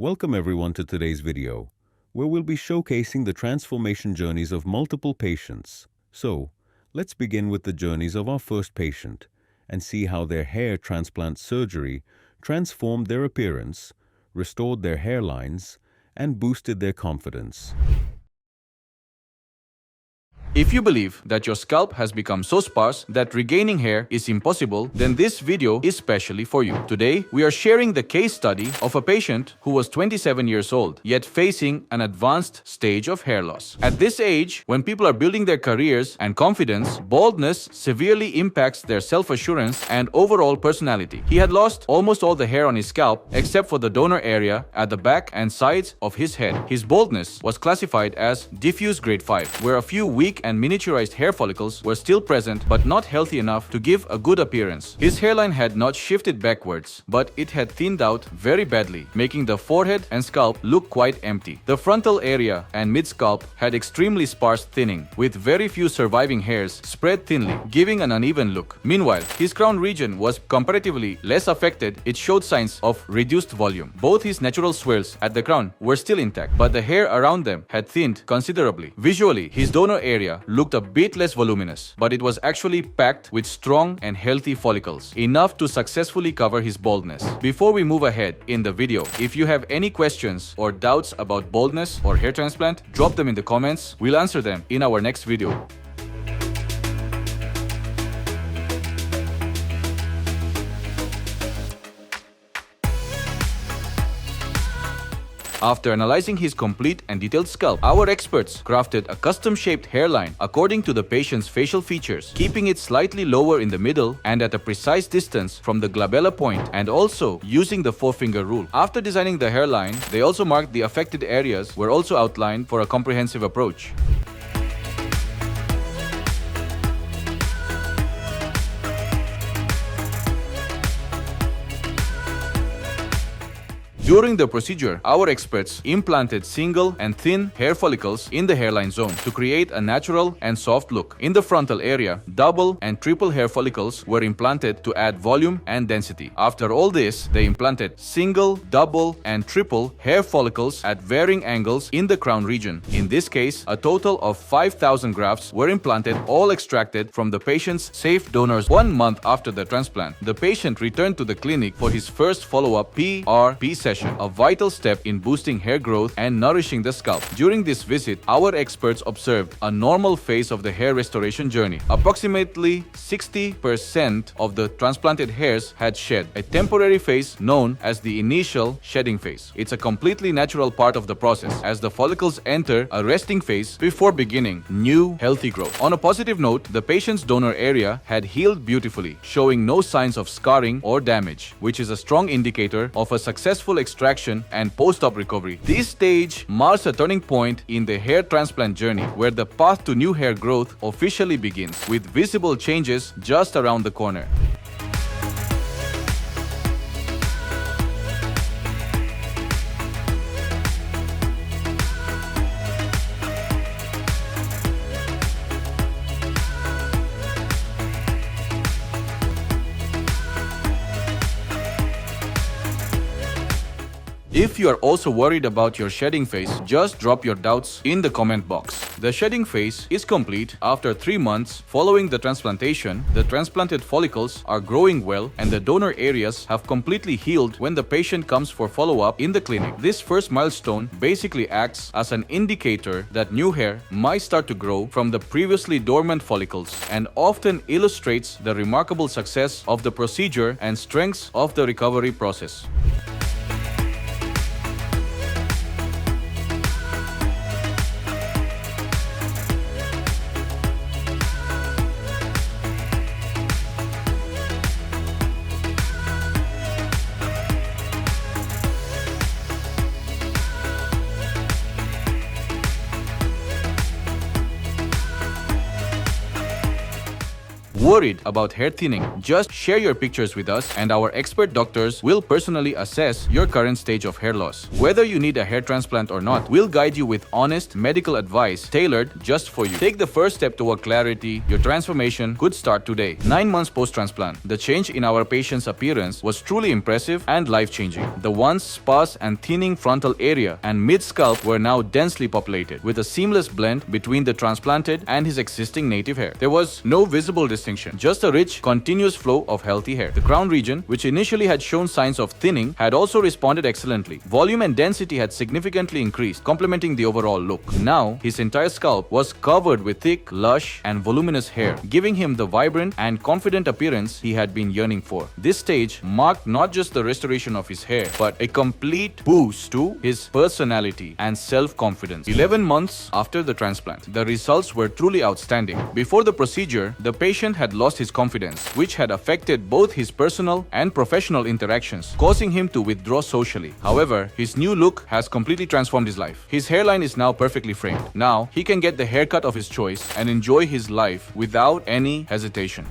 Welcome everyone to today's video, where we'll be showcasing the transformation journeys of multiple patients. So, let's begin with the journeys of our first patient and see how their hair transplant surgery transformed their appearance, restored their hairlines, and boosted their confidence. If you believe that your scalp has become so sparse that regaining hair is impossible, then this video is specially for you. Today, we are sharing the case study of a patient who was 27 years old, yet facing an advanced stage of hair loss. At this age, when people are building their careers and confidence, baldness severely impacts their self-assurance and overall personality. He had lost almost all the hair on his scalp except for the donor area at the back and sides of his head. His baldness was classified as diffuse grade 5, where a few weak and miniaturized hair follicles were still present but not healthy enough to give a good appearance. His hairline had not shifted backwards, but it had thinned out very badly, making the forehead and scalp look quite empty. The frontal area and mid-scalp had extremely sparse thinning, with very few surviving hairs spread thinly, giving an uneven look. Meanwhile, his crown region was comparatively less affected. It showed signs of reduced volume. Both his natural swirls at the crown were still intact, but the hair around them had thinned considerably. Visually, his donor area looked a bit less voluminous, but it was actually packed with strong and healthy follicles, enough to successfully cover his baldness. Before we move ahead in the video, if you have any questions or doubts about baldness or hair transplant, drop them in the comments. We'll answer them in our next video. After analyzing his complete and detailed scalp, our experts crafted a custom-shaped hairline according to the patient's facial features, keeping it slightly lower in the middle and at a precise distance from the glabella point, and also using the four-finger rule. After designing the hairline, they also marked the affected areas were also outlined for a comprehensive approach. During the procedure, our experts implanted single and thin hair follicles in the hairline zone to create a natural and soft look. In the frontal area, double and triple hair follicles were implanted to add volume and density. After all this, they implanted single, double, and triple hair follicles at varying angles in the crown region. In this case, a total of 5,000 grafts were implanted, all extracted from the patient's safe donors. 1 month after the transplant, the patient returned to the clinic for his first follow-up PRP session, a vital step in boosting hair growth and nourishing the scalp. During this visit, our experts observed a normal phase of the hair restoration journey. Approximately 60% of the transplanted hairs had shed, a temporary phase known as the initial shedding phase. It's a completely natural part of the process, as the follicles enter a resting phase before beginning new, healthy growth. On a positive note, the patient's donor area had healed beautifully, showing no signs of scarring or damage, which is a strong indicator of a successful extraction and post-op recovery. This stage marks a turning point in the hair transplant journey, where the path to new hair growth officially begins, with visible changes just around the corner. If you are also worried about your shedding phase, just drop your doubts in the comment box. The shedding phase is complete after 3 months following the transplantation. The transplanted follicles are growing well and the donor areas have completely healed when the patient comes for follow-up in the clinic. This first milestone basically acts as an indicator that new hair might start to grow from the previously dormant follicles, and often illustrates the remarkable success of the procedure and strengths of the recovery process. worried about hair thinning, just share your pictures with us and our expert doctors will personally assess your current stage of hair loss. Whether you need a hair transplant or not, we'll guide you with honest medical advice tailored just for you. Take the first step toward clarity. Your transformation could start today. 9 months post-transplant, the change in our patient's appearance was truly impressive and life-changing. The once sparse and thinning frontal area and mid-scalp were now densely populated, with a seamless blend between the transplanted and his existing native hair. There was no visible distinction, just a rich, continuous flow of healthy hair. The crown region, which initially had shown signs of thinning, had also responded excellently. Volume and density had significantly increased, complementing the overall look. Now, his entire scalp was covered with thick, lush, and voluminous hair, giving him the vibrant and confident appearance he had been yearning for. This stage marked not just the restoration of his hair, but a complete boost to his personality and self-confidence. 11 months after the transplant, the results were truly outstanding. Before the procedure, the patient had lost his confidence, which had affected both his personal and professional interactions, causing him to withdraw socially. However, his new look has completely transformed his life. His hairline is now perfectly framed. Now, he can get the haircut of his choice and enjoy his life without any hesitation.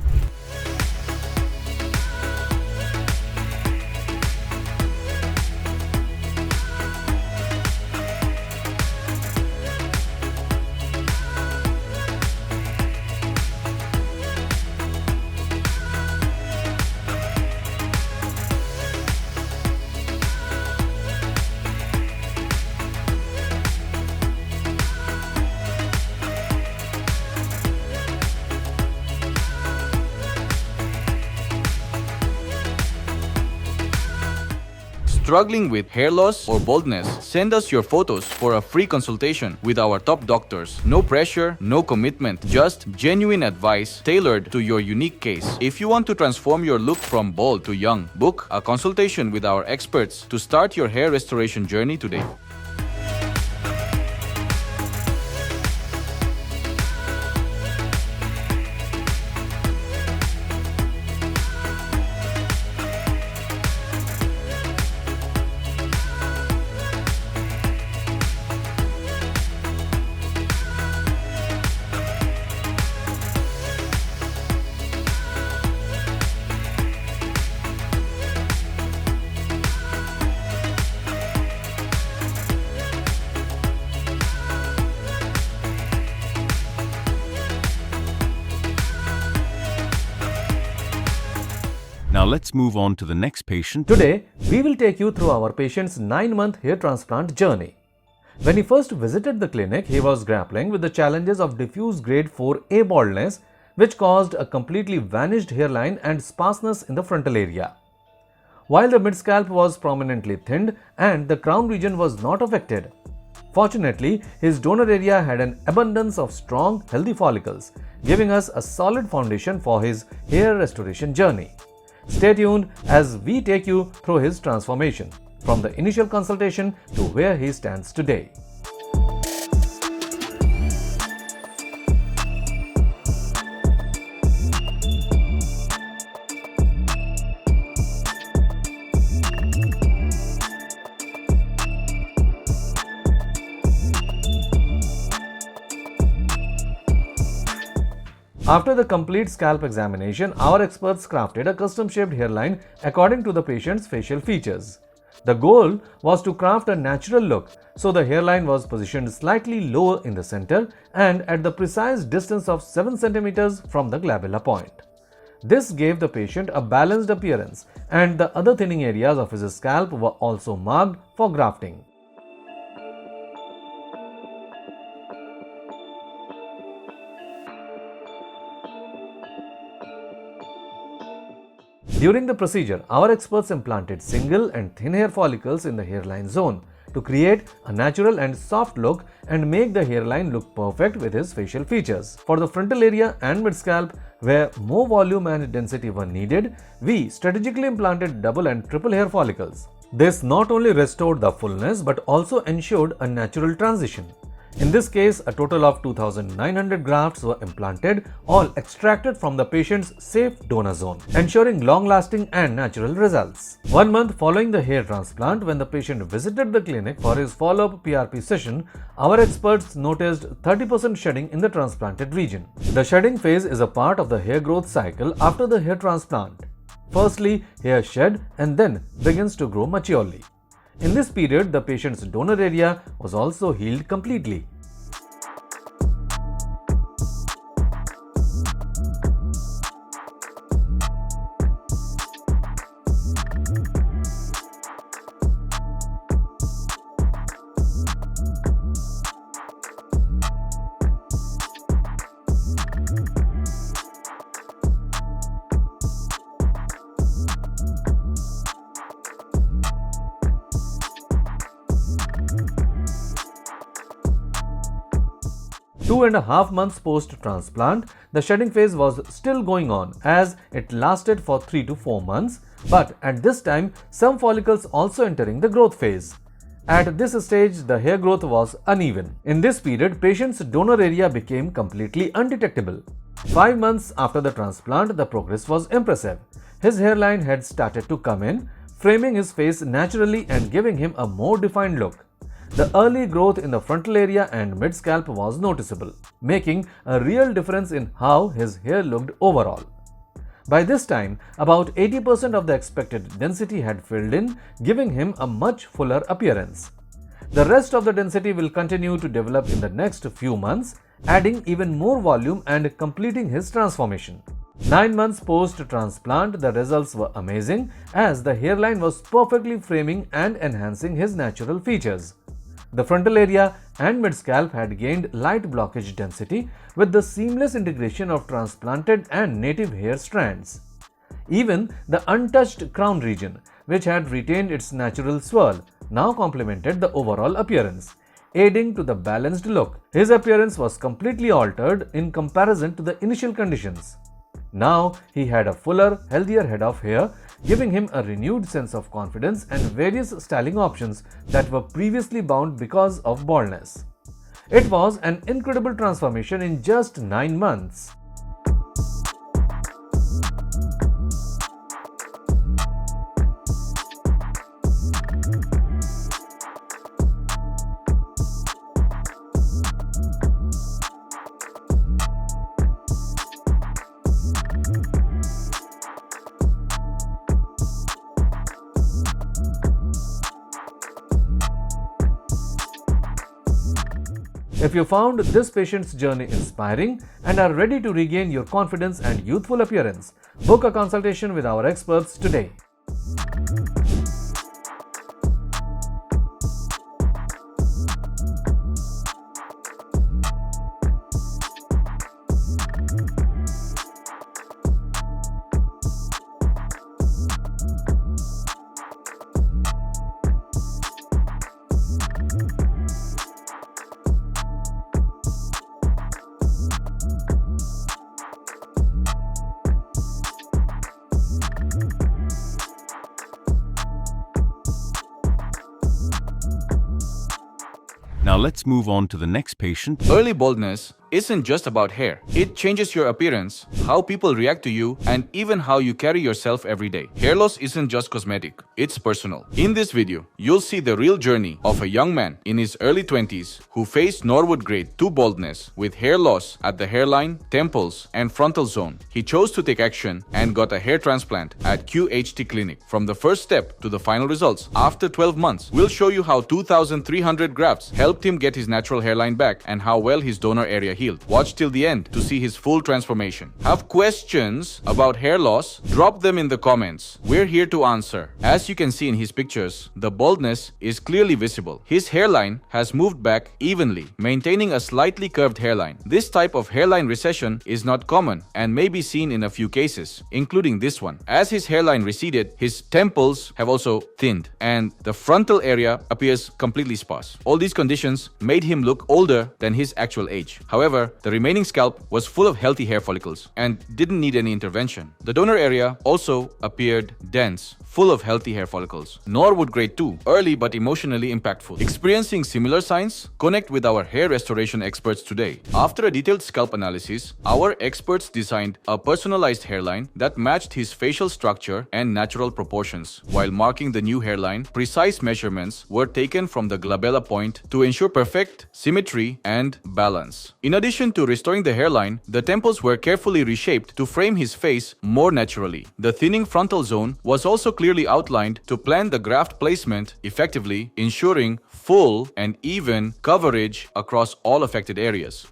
Struggling with hair loss or baldness? Send us your photos for a free consultation with our top doctors. No pressure, no commitment, just genuine advice tailored to your unique case. If you want to transform your look from bald to young, book a consultation with our experts to start your hair restoration journey today. Now let's move on to the next patient. Today, we will take you through our patient's 9-month hair transplant journey. When he first visited the clinic, he was grappling with the challenges of diffuse grade 4A baldness, which caused a completely vanished hairline and sparseness in the frontal area. While the mid-scalp was prominently thinned and the crown region was not affected. Fortunately, his donor area had an abundance of strong, healthy follicles, giving us a solid foundation for his hair restoration journey. Stay tuned as we take you through his transformation, from the initial consultation to where he stands today. After the complete scalp examination, our experts crafted a custom-shaped hairline according to the patient's facial features. The goal was to craft a natural look, so the hairline was positioned slightly lower in the center and at the precise distance of 7 cm from the glabella point. This gave the patient a balanced appearance, and the other thinning areas of his scalp were also marked for grafting. During the procedure, our experts implanted single and thin hair follicles in the hairline zone to create a natural and soft look and make the hairline look perfect with his facial features. For the frontal area and mid-scalp, where more volume and density were needed, we strategically implanted double and triple hair follicles. This not only restored the fullness but also ensured a natural transition. In this case, a total of 2,900 grafts were implanted, all extracted from the patient's safe donor zone, ensuring long-lasting and natural results. 1 month following the hair transplant, when the patient visited the clinic for his follow-up PRP session, our experts noticed 30% shedding in the transplanted region. The shedding phase is a part of the hair growth cycle after the hair transplant. Firstly, hair shed and then begins to grow maturely. In this period, the patient's donor area was also healed completely. Two and a half months post-transplant, the shedding phase was still going on as it lasted for 3 to 4 months, but at this time, some follicles also entering the growth phase. At this stage, the hair growth was uneven. In this period, patient's donor area became completely undetectable. 5 months after the transplant, the progress was impressive. His hairline had started to come in, framing his face naturally and giving him a more defined look. The early growth in the frontal area and mid-scalp was noticeable, making a real difference in how his hair looked overall. By this time, about 80% of the expected density had filled in, giving him a much fuller appearance. The rest of the density will continue to develop in the next few months, adding even more volume and completing his transformation. 9 months post-transplant, the results were amazing as the hairline was perfectly framing and enhancing his natural features. The frontal area and mid-scalp had gained light blockage density with the seamless integration of transplanted and native hair strands. Even the untouched crown region, which had retained its natural swirl, now complemented the overall appearance, aiding to the balanced look. His appearance was completely altered in comparison to the initial conditions. Now he had a fuller, healthier head of hair, giving him a renewed sense of confidence and various styling options that were previously bound because of baldness. It was an incredible transformation in just 9 months. If you found this patient's journey inspiring and are ready to regain your confidence and youthful appearance, book a consultation with our experts today. Now let's move on to the next patient. Early baldness isn't just about hair. It changes your appearance, how people react to you, and even how you carry yourself every day. Hair loss isn't just cosmetic, it's personal. In this video, you'll see the real journey of a young man in his early 20s who faced Norwood grade 2 baldness with hair loss at the hairline, temples, and frontal zone. He chose to take action and got a hair transplant at QHT Clinic. From the first step to the final results, after 12 months, we'll show you how 2,300 grafts helped him get his natural hairline back and how well his donor area healed. Watch till the end to see his full transformation. Have questions about hair loss? Drop them in the comments. We're here to answer. As you can see in his pictures, the baldness is clearly visible. His hairline has moved back evenly, maintaining a slightly curved hairline. This type of hairline recession is not common and may be seen in a few cases, including this one. As his hairline receded, his temples have also thinned and the frontal area appears completely sparse. All these conditions transformations made him look older than his actual age. However, the remaining scalp was full of healthy hair follicles and didn't need any intervention. The donor area also appeared dense, full of healthy hair follicles. Norwood grade 2, early but emotionally impactful. Experiencing similar signs? Connect with our hair restoration experts today. After a detailed scalp analysis, our experts designed a personalized hairline that matched his facial structure and natural proportions. While marking the new hairline, precise measurements were taken from the glabella point to ensure perfect symmetry and balance. In addition to restoring the hairline, the temples were carefully reshaped to frame his face more naturally. The thinning frontal zone was also clearly outlined to plan the graft placement effectively, ensuring full and even coverage across all affected areas.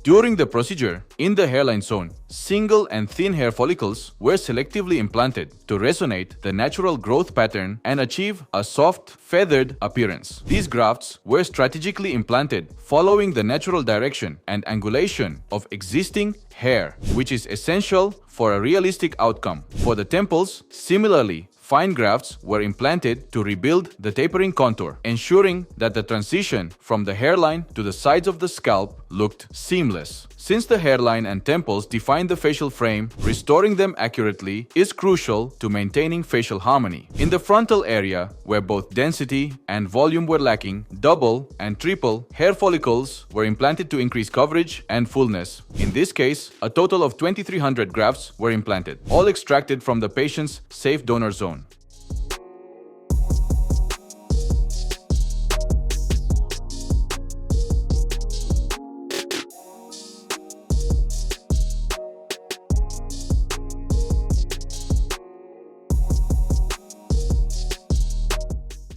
During the procedure, in the hairline zone, single and thin hair follicles were selectively implanted to resonate the natural growth pattern and achieve a soft, feathered appearance. These grafts were strategically implanted following the natural direction and angulation of existing hair, which is essential for a realistic outcome. For the temples, similarly, fine grafts were implanted to rebuild the tapering contour, ensuring that the transition from the hairline to the sides of the scalp looked seamless. Since the hairline and temples define the facial frame, restoring them accurately is crucial to maintaining facial harmony. In the frontal area, where both density and volume were lacking, double and triple hair follicles were implanted to increase coverage and fullness. In this case, a total of 2,300 grafts were implanted, all extracted from the patient's safe donor zone.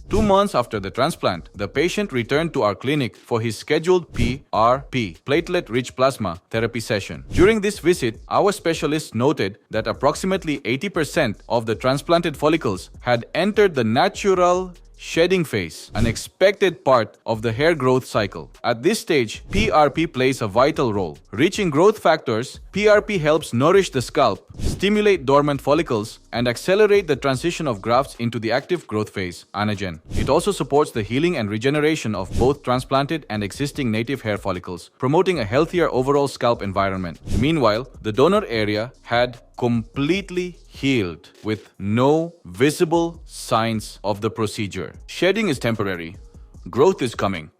Two months after the transplant, the patient returned to our clinic for his scheduled PRP, platelet-rich plasma therapy session. During this visit, our specialist noted that approximately 80% of the transplanted follicles had entered the natural shedding phase, an expected part of the hair growth cycle. At this stage, PRP plays a vital role. Rich in growth factors, PRP helps nourish the scalp, stimulate dormant follicles, and accelerate the transition of grafts into the active growth phase, anagen. It also supports the healing and regeneration of both transplanted and existing native hair follicles, promoting a healthier overall scalp environment. Meanwhile, the donor area had completely healed with no visible signs of the procedure. Shedding is temporary. Growth is coming.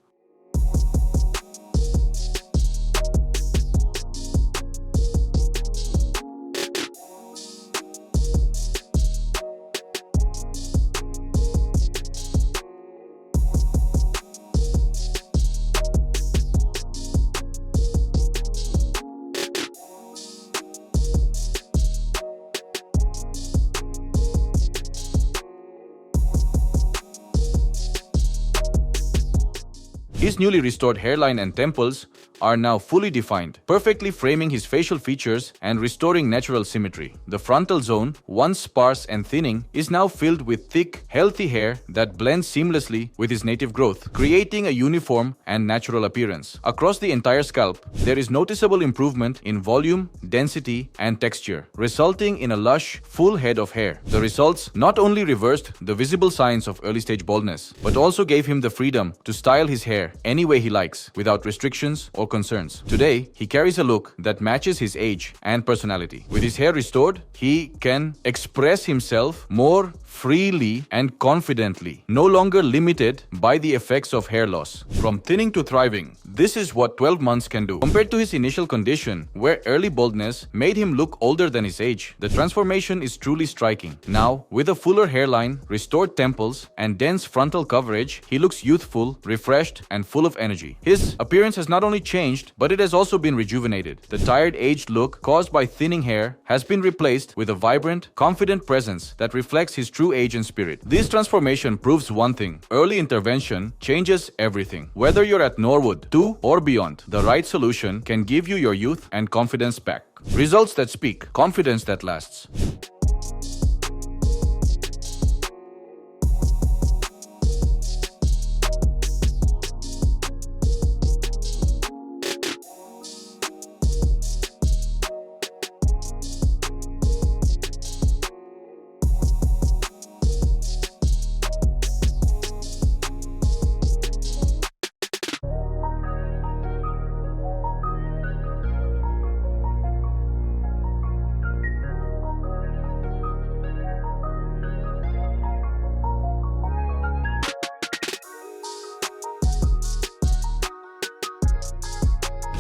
His newly restored hairline and temples are now fully defined, perfectly framing his facial features and restoring natural symmetry. The frontal zone, once sparse and thinning, is now filled with thick, healthy hair that blends seamlessly with his native growth, creating a uniform and natural appearance. Across the entire scalp, there is noticeable improvement in volume, density, and texture, resulting in a lush, full head of hair. The results not only reversed the visible signs of early-stage baldness, but also gave him the freedom to style his hair any way he likes, without restrictions or concerns. Today, he carries a look that matches his age and personality. With his hair restored, he can express himself more freely and confidently, no longer limited by the effects of hair loss. From thinning to thriving, this is what 12 months can do. Compared to his initial condition, where early baldness made him look older than his age, the transformation is truly striking. Now, with a fuller hairline, restored temples, and dense frontal coverage, he looks youthful, refreshed, and full of energy. His appearance has not only changed, but it has also been rejuvenated. The tired, aged look caused by thinning hair has been replaced with a vibrant, confident presence that reflects his true age and spirit. This transformation proves one thing: early intervention changes everything. Whether you're at Norwood 2 or beyond, the right solution can give you your youth and confidence back. Results that speak, confidence that lasts.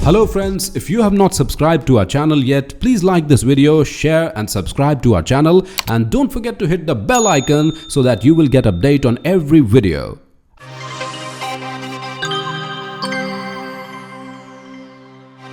Hello friends, if you have not subscribed to our channel yet, please like this video, share and subscribe to our channel, and don't forget to hit the bell icon so that you will get update on every video.